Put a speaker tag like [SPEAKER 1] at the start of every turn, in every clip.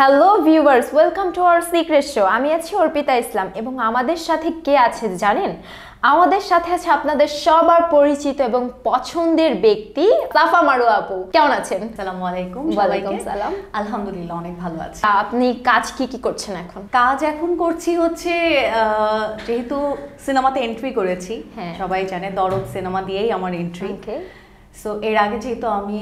[SPEAKER 1] Hello viewers, welcome to our secret show. আমি আছি অর্পিতা ইসলাম এবং আমাদের সাথে কে আছে জানেন? আমাদের সাথে আছে আপনাদের সবার পরিচিত এবং পছন্দের ব্যক্তি সাফা মারুয়া আপু। কেমন আছেন?
[SPEAKER 2] আসসালামু আলাইকুম।
[SPEAKER 1] ওয়ালাইকুম সালাম।
[SPEAKER 2] আলহামদুলিল্লাহ অনেক ভালো আছি।
[SPEAKER 1] আপনি কাজ কি করছেন এখন?
[SPEAKER 2] কাজ এখন করছি হচ্ছে যেহেতু সিনেমাতে এন্ট্রি করেছি, সবাই জানে দরদ সিনেমা দিয়েই আমার এন্ট্রি। সো এর আগে যেহেতু আমি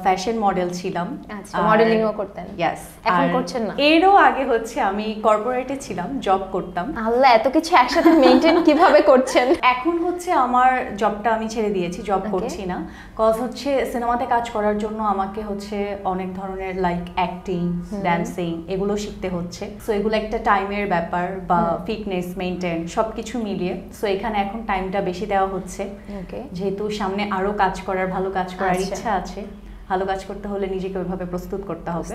[SPEAKER 2] ফ্যাশন মডেল ছিলাম,
[SPEAKER 1] আচ্ছা, মডেলিংও করতেন?
[SPEAKER 2] ইয়েস।
[SPEAKER 1] এখন করছেন না?
[SPEAKER 2] এরও আগে হচ্ছে আমি কর্পোরেটে ছিলাম, জব করতাম।
[SPEAKER 1] আল্লাহ, এত কিছু একসাথে মেইনটেইন কিভাবে করছেন?
[SPEAKER 2] এখন হচ্ছে আমার জবটা আমি ছেড়ে দিয়েছি, জব করছি না। কজ হচ্ছে সিনেমাতে কাজ করার জন্য আমাকে হচ্ছে অনেক ধরনের লাইক অ্যাক্টিং, ড্যান্সিং এগুলো শিখতে হচ্ছে। সো এগুলো একটা টাইমের ব্যাপার বা ফিটনেস মেইনটেইন সবকিছু মিলিয়ে। সো এখানে এখন টাইমটা বেশি দেওয়া হচ্ছে, যেহেতু সামনে আরো কাজ করার, ভালো কাজ করার ইচ্ছা আছে। ভালো কাজ করতে হলে নিজেকে ওইভাবে প্রস্তুত করতে হবে।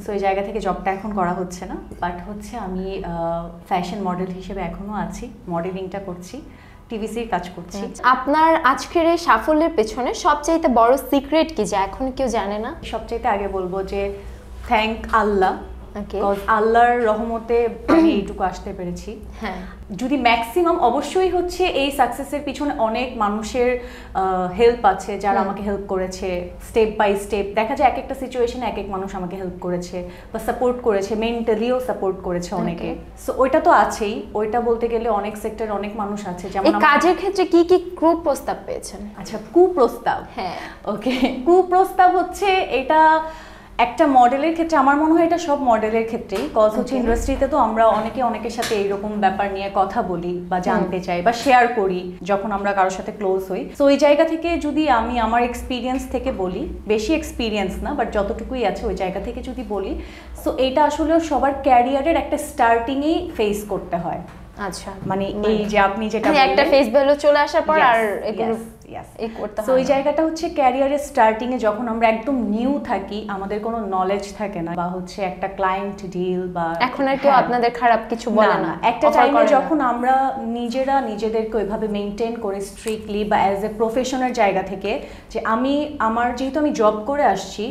[SPEAKER 2] সো এই জায়গা থেকে জবটা এখন করা হচ্ছে না, বাট হচ্ছে আমি ফ্যাশন মডেল হিসেবে এখনো আছি, মডেলিংটা করছি, টিভিসির কাজ করছি।
[SPEAKER 1] আপনার আজকের এই সাফল্যের পেছনে সবচাইতে বড় সিক্রেট কি যে এখন কেউ জানে না?
[SPEAKER 2] সবচাইতে আগে বলবো যে থ্যাংক আল্লাহ। আল্লাহর রহমতে আমি এইটুকু আসতে পেরেছি। যদি ম্যাক্সিমাম অবশ্যই হচ্ছে এই সাকসেসের পিছনে অনেক মানুষের হেল্প আছে, যারা আমাকে হেল্প করেছে স্টেপ বাই স্টেপ। দেখা যায় এক একটা সিচুয়েশনে এক এক মানুষ আমাকে হেল্প করেছে বা সাপোর্ট করেছে, মেন্টালিও সাপোর্ট করেছে অনেকে। সো ওইটা তো আছেই, ওইটা বলতে গেলে অনেক সেক্টর অনেক মানুষ আছে। যেমন
[SPEAKER 1] কাজের ক্ষেত্রে কি কি কুপ্রস্তাব পেয়েছেন?
[SPEAKER 2] আচ্ছা, কুপ্রস্তাব। ওকে, কুপ্রস্তাব হচ্ছে এটা একটা মডেলের ক্ষেত্রে, আমার মনে হয় এটা সব মডেলের ক্ষেত্রেই। কজ হচ্ছে ইন্ডাস্ট্রিতে তো আমরা অনেকের সাথে এইরকম ব্যাপার নিয়ে কথা বলি বা জানতে চাই বা শেয়ার করি যখন আমরা কারোর সাথে ক্লোজ হই। সো ওই জায়গা থেকে যদি আমি আমার এক্সপিরিয়েন্স থেকে বলি, বেশি এক্সপিরিয়েন্স না বাট যতটুকুই আছে ওই জায়গা থেকে যদি বলি, সো এটা আসলে সবার ক্যারিয়ারের একটা স্টার্টিংয়েই ফেস করতে হয়।
[SPEAKER 1] আচ্ছা,
[SPEAKER 2] মানে এই যে আপনি যেটা
[SPEAKER 1] একটা ফেস ভ্যালু চলে আসার পর আর এগুলো
[SPEAKER 2] তো ওই জায়গাটা হচ্ছে ক্যারিয়ারের স্টার্টিং এ যখন আমরা একদম নিউ থাকি, আমাদের কোনো নলেজ থাকে না বা হচ্ছে একটা ক্লায়েন্ট ডিল বা
[SPEAKER 1] এখন আর কেউ আপনাদের খারাপ কিছু বলে না।
[SPEAKER 2] একটা টাইমে যখন আমরা নিজেদেরকে ওইভাবে মেইনটেইন করে স্ট্রিক্টলি বা অ্যাজ এ প্রফেশনের জায়গা থেকে, যে যেহেতু আমি জব করে আসছি,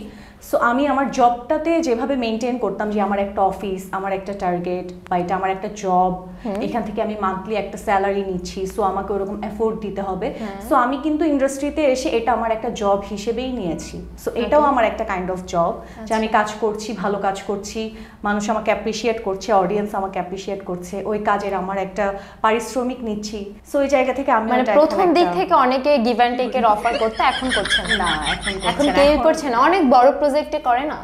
[SPEAKER 2] সো আমি আমার জবটাতে যেভাবে মেনটেন করতাম যে আমার একটা অফিস, আমার একটা টার্গেট বা এটা আমার একটা জব, এখান থেকে আমি মান্থলি একটা স্যালারি নিচ্ছি, সো আমাকে ওরকম এফোর্ট দিতে হবে। সো আমি কিন্তু ইন্ডাস্ট্রিতে এসে এটা আমার একটা জব হিসেবেই নিয়েছি। সো এটাও আমার একটা কাইন্ড অফ জব, যে আমি কাজ করছি, ভালো কাজ করছি, মানুষ আমাকে অ্যাপ্রিসিয়েট করছে, অডিয়েন্স আমাকে অ্যাপ্রিসিয়েট করছে, ওই কাজের আমার একটা পারিশ্রমিক নিচ্ছি। সো ওই জায়গা থেকে আমি
[SPEAKER 1] প্রথম দিক থেকে অনেকে গিভ অ্যান্ড টেকের অফার করতে, এখন করছেন না? এখন কেউই করছে না। অনেক বড় প্রজেক্টে করে না?